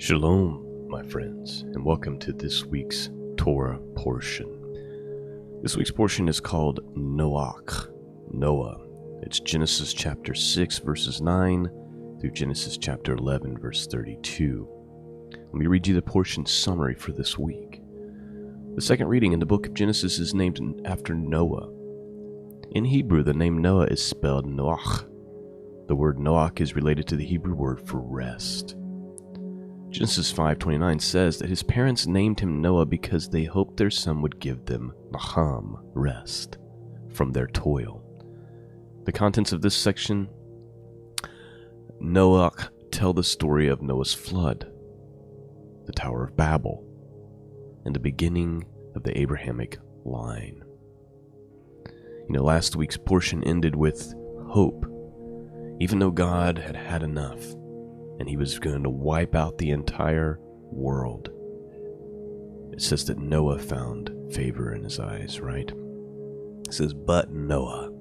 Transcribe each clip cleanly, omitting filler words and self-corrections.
Shalom, my friends, and welcome to this week's Torah portion. This week's portion is called Noach, Noah. It's Genesis chapter 6, verses 9 through Genesis chapter 11, verse 32. Let me read you the portion summary for this week. The second reading in the book of Genesis is named after Noah. In Hebrew, the name Noah is spelled Noach. The word Noach is related to the Hebrew word for rest. Genesis 5:29 says that his parents named him Noah because they hoped their son would give them nacham, rest, from their toil. The contents of this section, Noach tell the story of Noah's flood, the Tower of Babel, and the beginning of the Abrahamic line. Last week's portion ended with hope. Even though God had had enough, and he was going to wipe out the entire world, it says that Noah found favor in his eyes, right? It says, but Noah.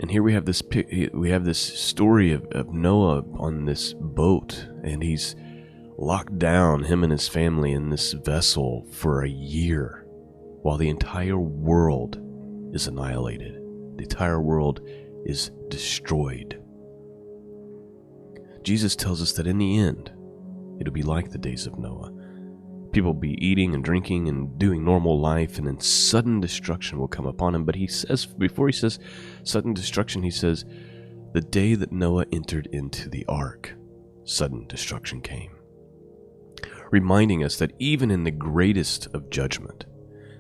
And here we have this story of Noah on this boat, and he's locked down, him and his family, in this vessel for a year, while the entire world is annihilated. The entire world is destroyed. Jesus tells us that in the end, it'll be like the days of Noah. People will be eating and drinking and doing normal life, and then sudden destruction will come upon him. But he says, before he says sudden destruction, he says, the day that Noah entered into the ark, sudden destruction came. Reminding us that even in the greatest of judgment,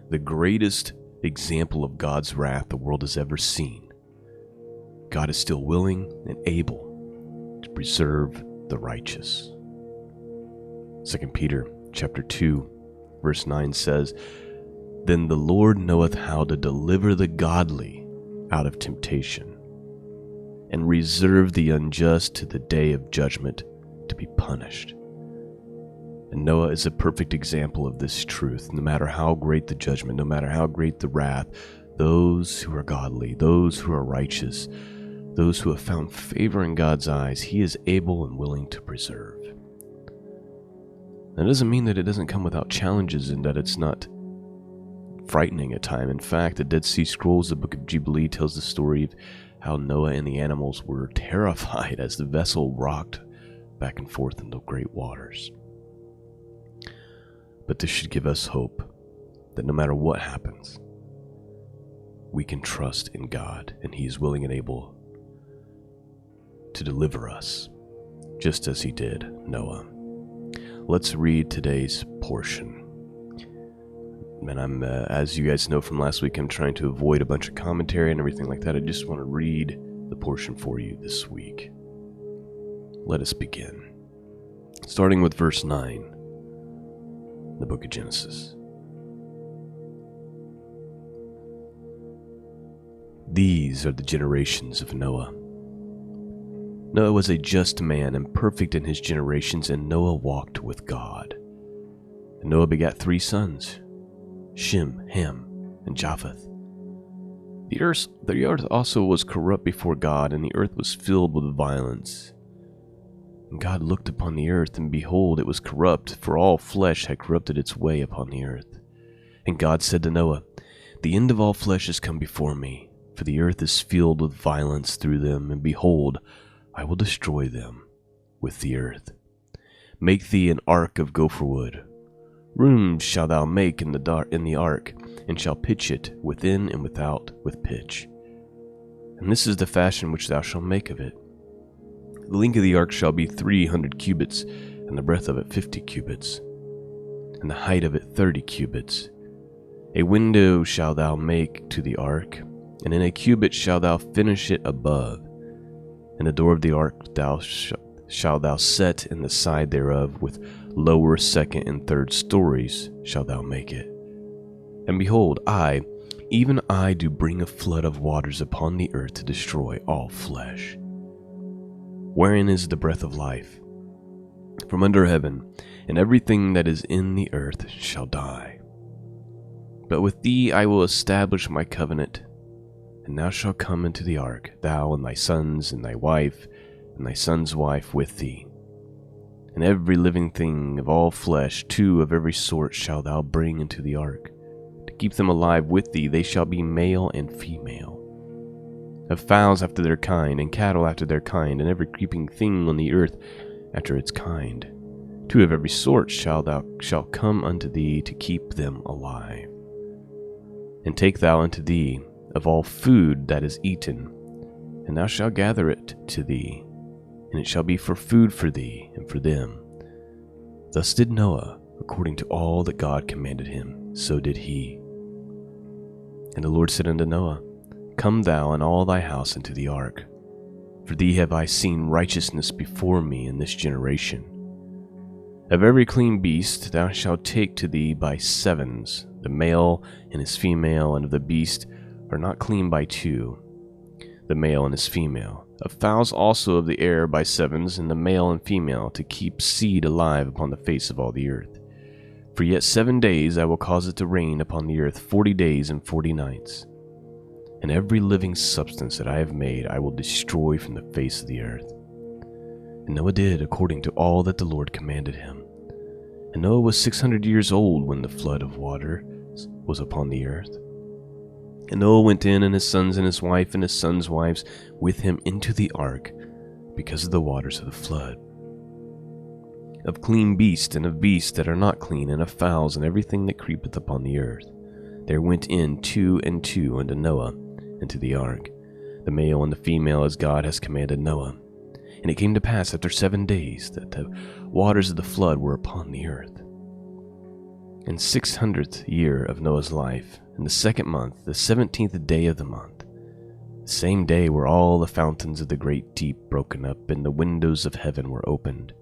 the greatest example of God's wrath the world has ever seen, God is still willing and able to preserve the righteous. 2 Peter chapter 2, verse 9 says, Then the Lord knoweth how to deliver the godly out of temptation, and reserve the unjust to the day of judgment to be punished. And Noah is a perfect example of this truth. No matter how great the judgment, no matter how great the wrath, those who are godly, those who are righteous, those who have found favor in God's eyes, he is able and willing to preserve. That doesn't mean that it doesn't come without challenges and that it's not frightening at times. In fact, the Dead Sea Scrolls, the book of Jubilee, tells the story of how Noah and the animals were terrified as the vessel rocked back and forth in the great waters. But this should give us hope that no matter what happens, we can trust in God, and he is willing and able to deliver us, just as he did Noah. Let's read today's portion. And I'm, as you guys know from last week, I'm trying to avoid a bunch of commentary and everything like that. I just want to read the portion for you this week. Let us begin. Starting with verse 9, the book of Genesis. These are the generations of Noah. Noah was a just man and perfect in his generations, and Noah walked with God. And Noah begat 3 sons, Shem, Ham, and Japheth. The earth also was corrupt before God, and the earth was filled with violence. And God looked upon the earth, and behold, it was corrupt, for all flesh had corrupted its way upon the earth. And God said to Noah, The end of all flesh is come before me, for the earth is filled with violence through them, and behold, I will destroy them with the earth. Make thee an ark of gopher wood. Rooms shalt thou make in the ark, and shall pitch it within and without with pitch. And this is the fashion which thou shalt make of it. The length of the ark shall be 300 cubits, and the breadth of it 50 cubits, and the height of it 30 cubits. A window shalt thou make to the ark, and in a cubit shalt thou finish it above. And the door of the ark shalt thou set in the side thereof, with lower, second, and third stories shalt thou make it. And behold, I, even I, do bring a flood of waters upon the earth to destroy all flesh. Wherein is the breath of life? From under heaven, and everything that is in the earth shall die. But with thee I will establish my covenant, and thou shalt come into the ark, thou and thy sons and thy wife, and thy son's wife with thee. And every living thing of all flesh, 2 of every sort shalt thou bring into the ark. To keep them alive with thee, they shall be male and female. Of fowls after their kind, and cattle after their kind, and every creeping thing on the earth after its kind. 2 of every sort shall come unto thee to keep them alive. And take thou unto thee of all food that is eaten, and thou shalt gather it to thee, and it shall be for food for thee and for them. Thus did Noah, according to all that God commanded him, so did he. And the Lord said unto Noah, Come thou and all thy house into the ark, for thee have I seen righteousness before me in this generation. Of every clean beast thou shalt take to thee by 7s, the male and his female, and of the beast are not clean by 2, the male and his female. Of fowls also of the air by 7s, and the male and female, to keep seed alive upon the face of all the earth. For yet 7 days I will cause it to rain upon the earth 40 days and 40 nights. And every living substance that I have made I will destroy from the face of the earth. And Noah did according to all that the Lord commanded him. And Noah was 600 years old when the flood of water was upon the earth. And Noah went in, and his sons and his wife and his sons' wives with him into the ark, because of the waters of the flood. Of clean beasts and of beasts that are not clean, and of fowls and everything that creepeth upon the earth, there went in 2 and 2 unto Noah into the ark, the male and the female, as God has commanded Noah. And it came to pass after 7 days that the waters of the flood were upon the earth. In 600th year of Noah's life, in the 2nd month, the 17th day of the month, the same day were all the fountains of the great deep broken up, and the windows of heaven were opened,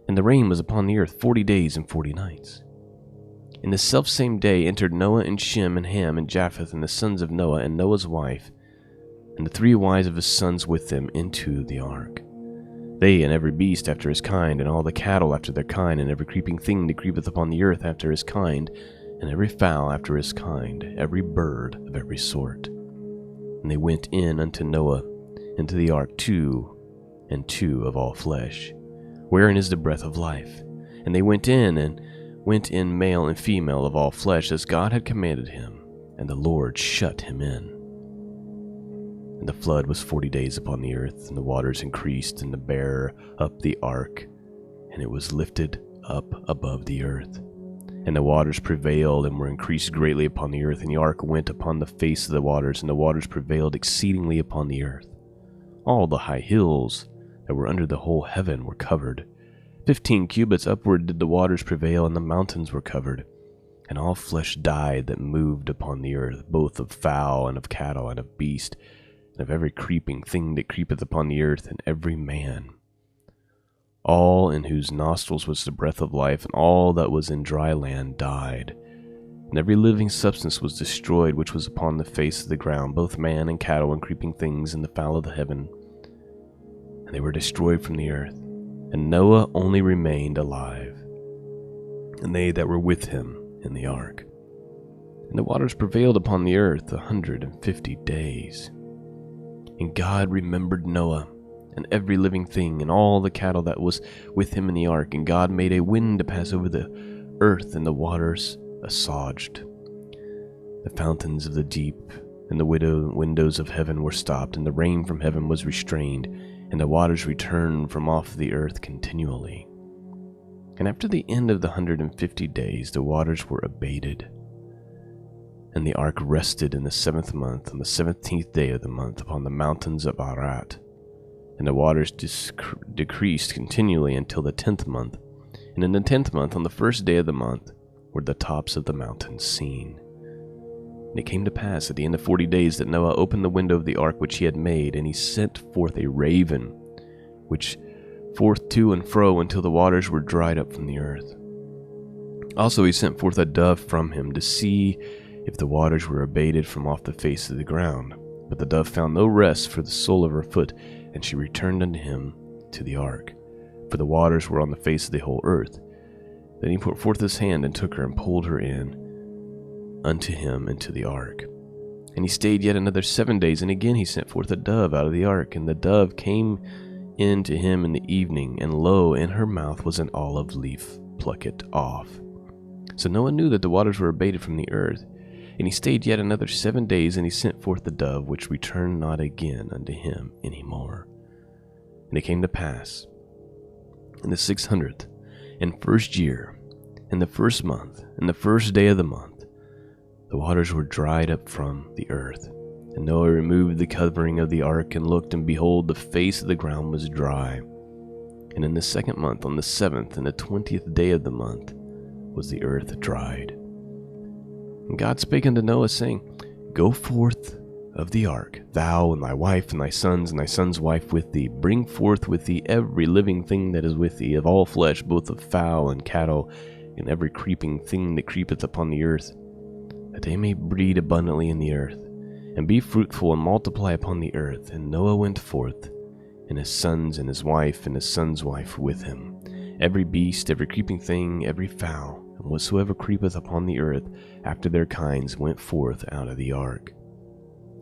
and the rain was upon the earth 40 days and 40 nights. In the selfsame day entered Noah and Shem and Ham and Japheth and the sons of Noah and Noah's wife, and the 3 wives of his sons with them into the ark. They and every beast after his kind, and all the cattle after their kind, and every creeping thing that creepeth upon the earth after his kind, and every fowl after his kind, every bird of every sort. And they went in unto Noah into the ark 2 and 2 of all flesh, wherein is the breath of life. And they went in male and female of all flesh, as God had commanded him, and the Lord shut him in. And the flood was 40 days upon the earth, and the waters increased, and to bear up the ark, and it was lifted up above the earth. And the waters prevailed, and were increased greatly upon the earth, and the ark went upon the face of the waters, and the waters prevailed exceedingly upon the earth. All the high hills that were under the whole heaven were covered. 15 cubits upward did the waters prevail, and the mountains were covered. And all flesh died that moved upon the earth, both of fowl, and of cattle, and of beast, and of every creeping thing that creepeth upon the earth, and every man. All in whose nostrils was the breath of life, and all that was in dry land died. And every living substance was destroyed which was upon the face of the ground, both man and cattle, and creeping things, and the fowl of the heaven. And they were destroyed from the earth. And Noah only remained alive, and they that were with him in the ark. And the waters prevailed upon the earth 150 days. And God remembered Noah, and every living thing, and all the cattle that was with him in the ark. And God made a wind to pass over the earth, and the waters assuaged. The fountains of the deep and the windows of heaven were stopped, and the rain from heaven was restrained, and the waters returned from off the earth continually. And after the end of the 150 days, the waters were abated. And the ark rested in the 7th month, on the 17th day of the month, upon the mountains of Arat. And the waters decreased continually until the 10th month. And in the 10th month, on the 1st day of the month, were the tops of the mountains seen. And it came to pass at the end of 40 days that Noah opened the window of the ark which he had made, and he sent forth a raven, which forth to and fro until the waters were dried up from the earth. Also he sent forth a dove from him to see if the waters were abated from off the face of the ground. But the dove found no rest for the sole of her foot, and she returned unto him to the ark, for the waters were on the face of the whole earth. Then he put forth his hand and took her and pulled her in unto him into the ark. And he stayed yet another 7 days, and again he sent forth a dove out of the ark, and the dove came in to him in the evening, and lo, in her mouth was an olive leaf. Pluck it off. So Noah knew that the waters were abated from the earth. And he stayed yet another 7 days, and he sent forth the dove, which returned not again unto him any more. And it came to pass, in the 600th and first year, in the first month, in the first day of the month, the waters were dried up from the earth. And Noah removed the covering of the ark, and looked, and behold, the face of the ground was dry. And in the 2nd month, on the 7th and the 20th day of the month, was the earth dried. And God spake unto Noah, saying, Go forth of the ark, thou and thy wife and thy son's wife with thee. Bring forth with thee every living thing that is with thee, of all flesh, both of fowl and cattle, and every creeping thing that creepeth upon the earth, that they may breed abundantly in the earth, and be fruitful and multiply upon the earth. And Noah went forth, and his sons and his wife and his son's wife with him, every beast, every creeping thing, every fowl, and whatsoever creepeth upon the earth after their kinds went forth out of the ark.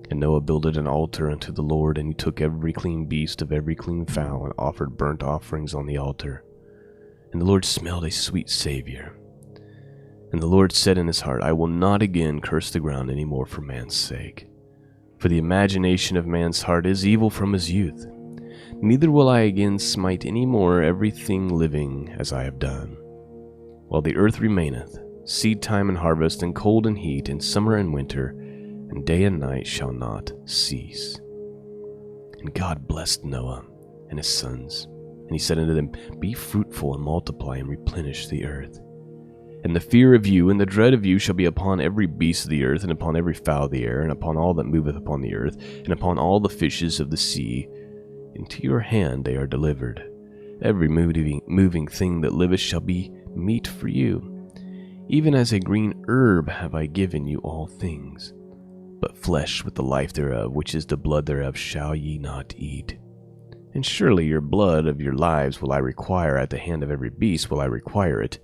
And Noah builded an altar unto the Lord, and he took every clean beast of every clean fowl, and offered burnt offerings on the altar. And the Lord smelled a sweet savour. And the Lord said in his heart, I will not again curse the ground any more for man's sake. For the imagination of man's heart is evil from his youth. Neither will I again smite any more every thing living as I have done. While the earth remaineth, seed time and harvest, and cold and heat, and summer and winter, and day and night shall not cease. And God blessed Noah and his sons, and he said unto them, Be fruitful and multiply, and replenish the earth. And the fear of you and the dread of you shall be upon every beast of the earth, and upon every fowl of the air, and upon all that moveth upon the earth, and upon all the fishes of the sea. Into your hand they are delivered. Every moving thing that liveth shall be meat for you. Even as a green herb have I given you all things. But flesh with the life thereof, which is the blood thereof, shall ye not eat. And surely your blood of your lives will I require. At the hand of every beast will I require it.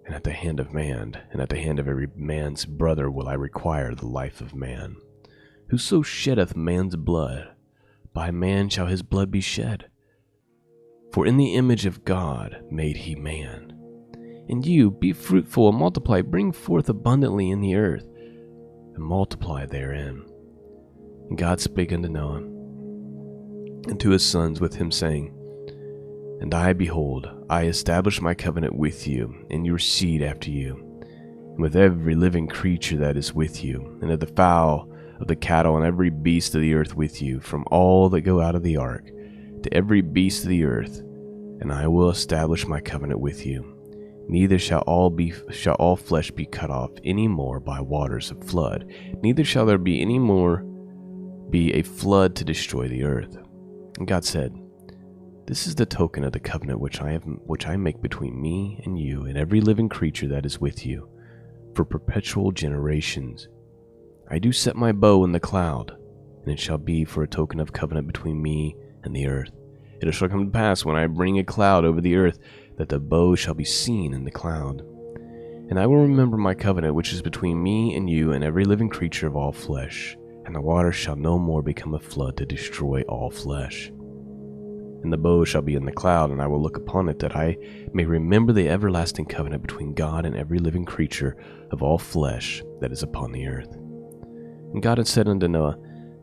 And at the hand of man, and at the hand of every man's brother will I require the life of man. Whoso sheddeth man's blood, by man shall his blood be shed. For in the image of God made he man. And you, be fruitful and multiply, bring forth abundantly in the earth, and multiply therein. And God spake unto Noah, and to his sons with him, saying, And I, behold, I establish my covenant with you, and your seed after you, and with every living creature that is with you, and of the fowl, of the cattle, and every beast of the earth with you, from all that go out of the ark, to every beast of the earth, and I will establish my covenant with you. Neither shall all flesh be cut off any more by waters of flood, neither shall there be any more be a flood to destroy the earth. And God said, This is the token of the covenant which I make between me and you and every living creature that is with you, for perpetual generations. I do set my bow in the cloud, and it shall be for a token of covenant between me and the earth. It shall come to pass, when I bring a cloud over the earth, that the bow shall be seen in the cloud. And I will remember my covenant which is between me and you and every living creature of all flesh, and the water shall no more become a flood to destroy all flesh. And the bow shall be in the cloud, and I will look upon it, that I may remember the everlasting covenant between God and every living creature of all flesh that is upon the earth. And God had said unto Noah,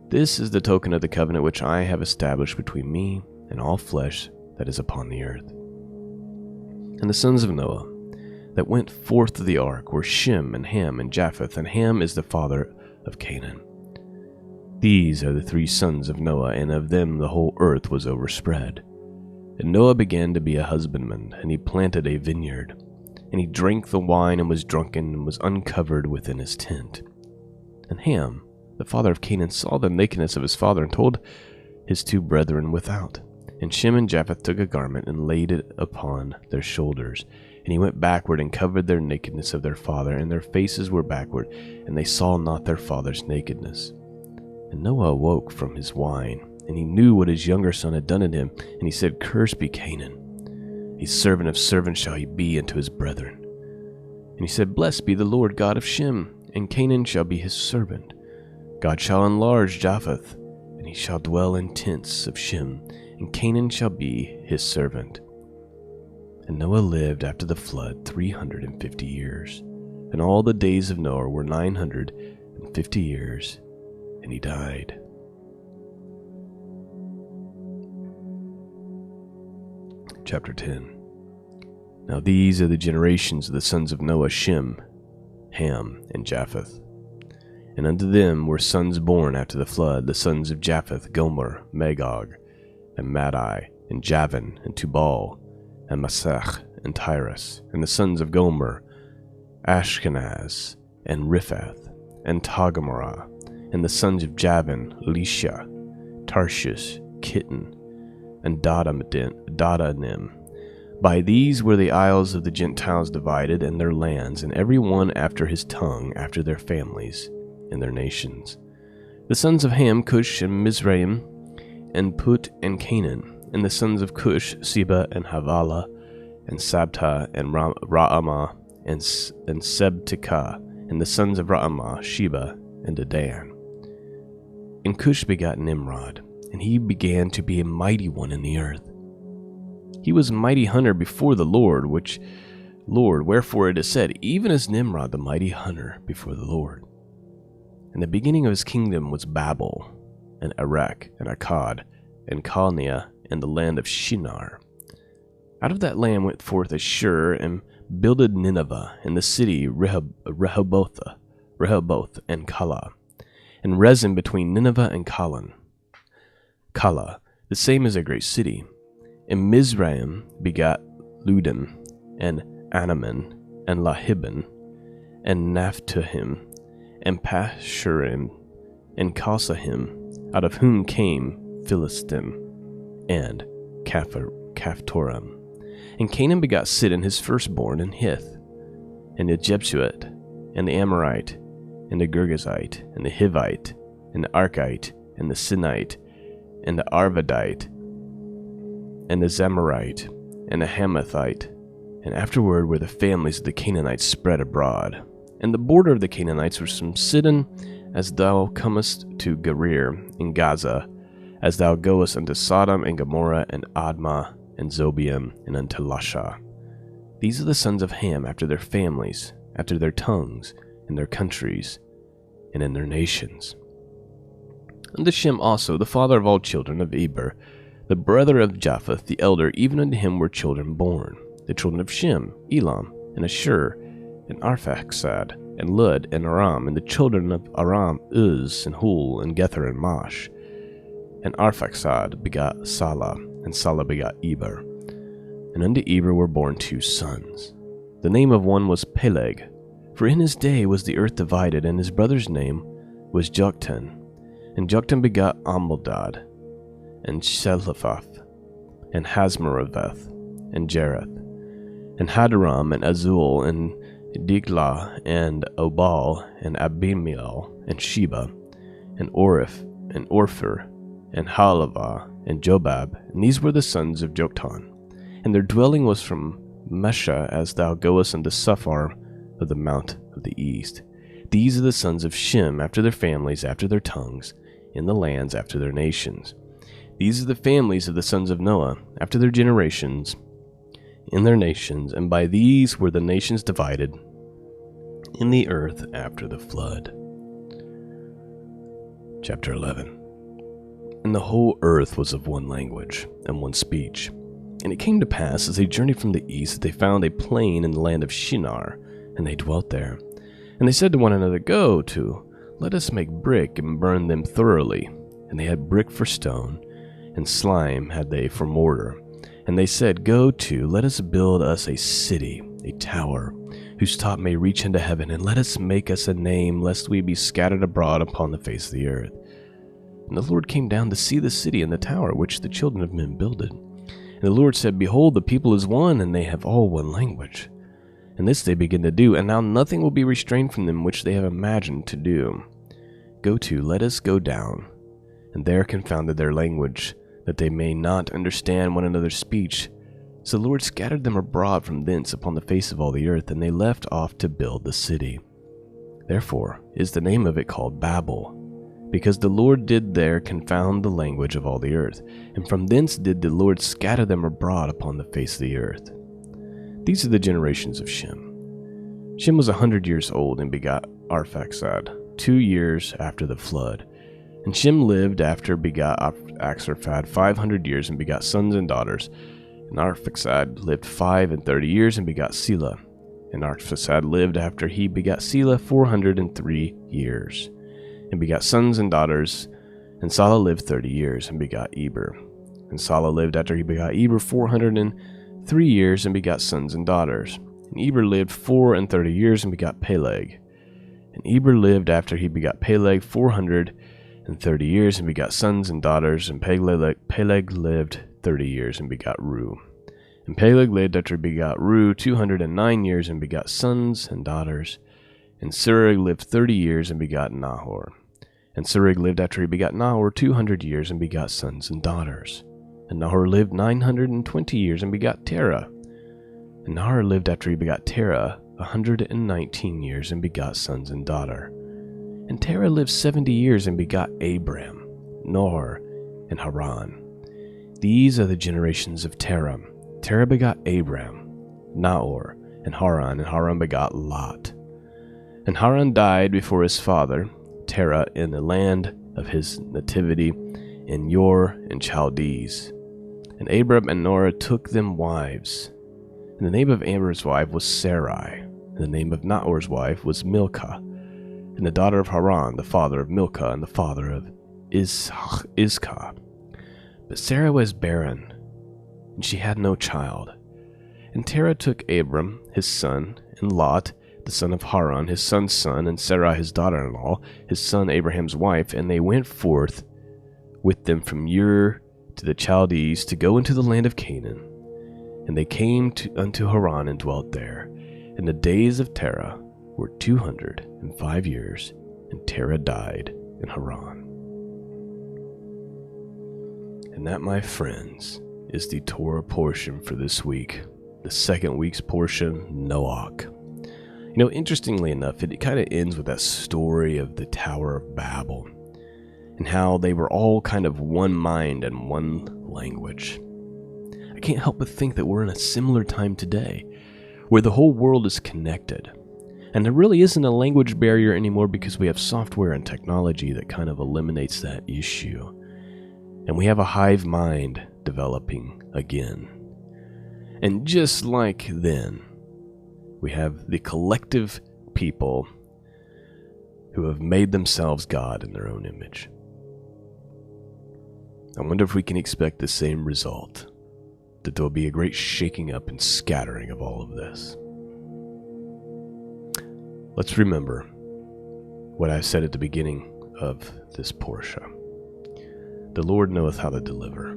This is the token of the covenant which I have established between me and all flesh that is upon the earth. And the sons of Noah that went forth of the ark were Shem and Ham and Japheth, and Ham is the father of Canaan. These are the 3 sons of Noah, and of them the whole earth was overspread. And Noah began to be a husbandman, and he planted a vineyard. And he drank the wine, and was drunken, and was uncovered within his tent. And Ham, the father of Canaan, saw the nakedness of his father, and told his 2 brethren without. And Shem and Japheth took a garment, and laid it upon their shoulders. And he went backward, and covered their nakedness of their father, and their faces were backward, and they saw not their father's nakedness. And Noah awoke from his wine, and he knew what his younger son had done to him, and he said, Cursed be Canaan, a servant of servants shall he be unto his brethren. And he said, Blessed be the Lord God of Shem, and Canaan shall be his servant. God shall enlarge Japheth, and he shall dwell in tents of Shem, and Canaan shall be his servant. And Noah lived after the flood 350 years, and all the days of Noah were 950 years, and he died. Chapter 10. Now these are the generations of the sons of Noah: Shem, Ham, and Japheth. And unto them were sons born after the flood, the sons of Japheth: Gomer, Magog, and Madai, and Javan, and Tubal, and Masech, and Tyrus. And the sons of Gomer: Ashkenaz, and Riphath, and Togarmah. And the sons of Javan: Lisha, Tarshish, Kittim, and Dodanim. By these were the isles of the Gentiles divided, and their lands, and every one after his tongue, after their families, and their nations. The sons of Ham: Cush, and Mizraim, and Put, and Canaan. And the sons of Cush: Seba, and Havilah, and Sabta, and Raamah, and Sebtekah. And the sons of Raamah: Sheba, and Dedan. And Cush begot Nimrod, and he began to be a mighty one in the earth. He was a mighty hunter before the Lord, wherefore it is said, even as Nimrod the mighty hunter before the Lord. And the beginning of his kingdom was Babel, and Erech, and Akkad, and Calneh, and the land of Shinar. Out of that land went forth Ashur, and builded Nineveh, and the city Rehoboth, and Calah, and Rezin between Nineveh and Calah, the same as a great city. And Mizraim begat Ludim, and Anaman, and Lahiban, and Naphtahim, and Pashurim, and Kasahim, out of whom came Philistim, and Caphtorim. And Canaan begot Sidon his firstborn, and Hith, and the Jebusit, and the Amorite, and the Girgazite, and the Hivite, and the Archite, and the Sinite, and the Arvadite, and the Zamorite, and the Hamathite. And afterward were the families of the Canaanites spread abroad. And the border of the Canaanites was from Sidon, as thou comest to Gerar in Gaza, as thou goest unto Sodom and Gomorrah, and Admah, and Zobeim, and unto Lasha. These are the sons of Ham after their families, after their tongues, in their countries, and in their nations. Unto Shem also, the father of all children of Eber, the brother of Japheth, the elder, even unto him were children born. The children of Shem: Elam, and Ashur, and Arphaxad, and Lud, and Aram. And the children of Aram: Uz, and Hul, and Gether, and Mash. And Arphaxad begot Salah, and Salah begot Eber. And unto Eber were born 2 sons. The name of one was Peleg, for in his day was the earth divided, and his brother's name was Joktan. And Joktan begot Amaldad, and Shelophath, and Hazmaraveth, and Jereth, and Hadaram, and Azul, and Diklah, and Obal, and Abimael, and Sheba, and Oriph, and Orphir, and Halavah, and Jobab. And these were the sons of Joktan. And their dwelling was from Mesha, as thou goest unto Sephar of the mount of the east. These are the sons of Shem after their families, after their tongues, in the lands after their nations. These are the families of the sons of Noah, after their generations, in their nations, and by these were the nations divided in the earth after the flood. Chapter 11. And the whole earth was of one language, and one speech. And it came to pass, as they journeyed from the east, that they found a plain in the land of Shinar, and they dwelt there. And they said to one another, Go to, let us make brick, and burn them thoroughly. And they had brick for stone, and slime had they for mortar. And they said, Go to, let us build us a city, a tower, whose top may reach into heaven, and let us make us a name, lest we be scattered abroad upon the face of the earth. And the Lord came down to see the city and the tower which the children of men builded. And the Lord said, Behold, the people is one, and they have all one language. And this they begin to do, and now nothing will be restrained from them which they have imagined to do. Go to, let us go down, and there confounded their language, that they may not understand one another's speech. So the Lord scattered them abroad from thence upon the face of all the earth, and they left off to build the city. Therefore is the name of it called Babel, because the Lord did there confound the language of all the earth, and from thence did the Lord scatter them abroad upon the face of the earth. These are the generations of Shem. Shem was 100 years old and begot Arphaxad 2 years after the flood. And Shem lived after begot Arphaxad 500 years and begot sons and daughters. And Arphaxad lived 35 years and begot Selah. And Arphaxad lived after he begot Selah 403 years, and begot sons and daughters. And Salah lived 30 years, and begot Eber. And Salah lived after he begot Eber 403 years, and begot sons and daughters. And Eber lived 34 years, and begot Peleg. And Eber lived after he begot Peleg 430 years, and begot sons and daughters. And Peleg lived 30 years, and begot Reu. And Peleg lived after he begot Reu 209 years, and begot sons and daughters. And Serug lived 30 years, and begot Nahor. And Serug lived after he begot Nahor 200 years, and begot sons and daughters. And Nahor lived 920 years, and begot Terah. And Nahor lived after he begot Terah 119 years, and begot sons and daughter. And Terah lived 70 years, and begot Abram, Nahor, and Haran. These are the generations of Terah. Terah begot Abram, Nahor, and Haran begot Lot. And Haran died before his father, Terah, in the land of his nativity, in Ur and Chaldees. And Abram and Nahor took them wives. And the name of Abram's wife was Sarai, and the name of Nahor's wife was Milcah, and the daughter of Haran, the father of Milcah, and the father of Iscah. But Sarah was barren, and she had no child. And Terah took Abram, his son, and Lot, the son of Haran, his son's son, and Sarai, his daughter-in-law, his son Abraham's wife, and they went forth with them from Ur to the Chaldees to go into the land of Canaan. And they came unto Haran and dwelt there. And the days of Terah were 205 years, and Terah died in Haran. And that, my friends, is the Torah portion for this week. The second week's portion, Noach. You know, interestingly enough, it kind of ends with that story of the Tower of Babel, and how they were all kind of one mind and one language. I can't help but think that we're in a similar time today, where the whole world is connected. And there really isn't a language barrier anymore because we have software and technology that kind of eliminates that issue. And we have a hive mind developing again. And just like then, we have the collective people who have made themselves God in their own image. I wonder if we can expect the same result, that there will be a great shaking up and scattering of all of this. Let's remember what I said at the beginning of this Parasha. The Lord knoweth how to deliver.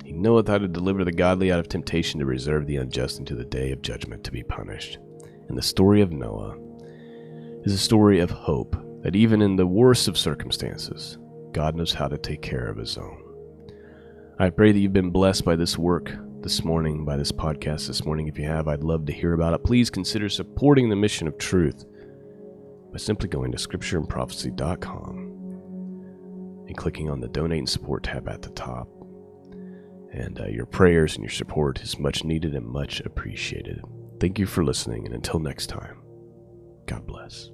He knoweth how to deliver the godly out of temptation, to reserve the unjust unto the day of judgment to be punished. And the story of Noah is a story of hope, that even in the worst of circumstances, God knows how to take care of his own. I pray that you've been blessed by this work this morning, by this podcast this morning. If you have, I'd love to hear about it. Please consider supporting the mission of truth by simply going to scriptureandprophecy.com and clicking on the Donate and Support tab at the top. And your prayers and your support is much needed and much appreciated. Thank you for listening, and until next time, God bless.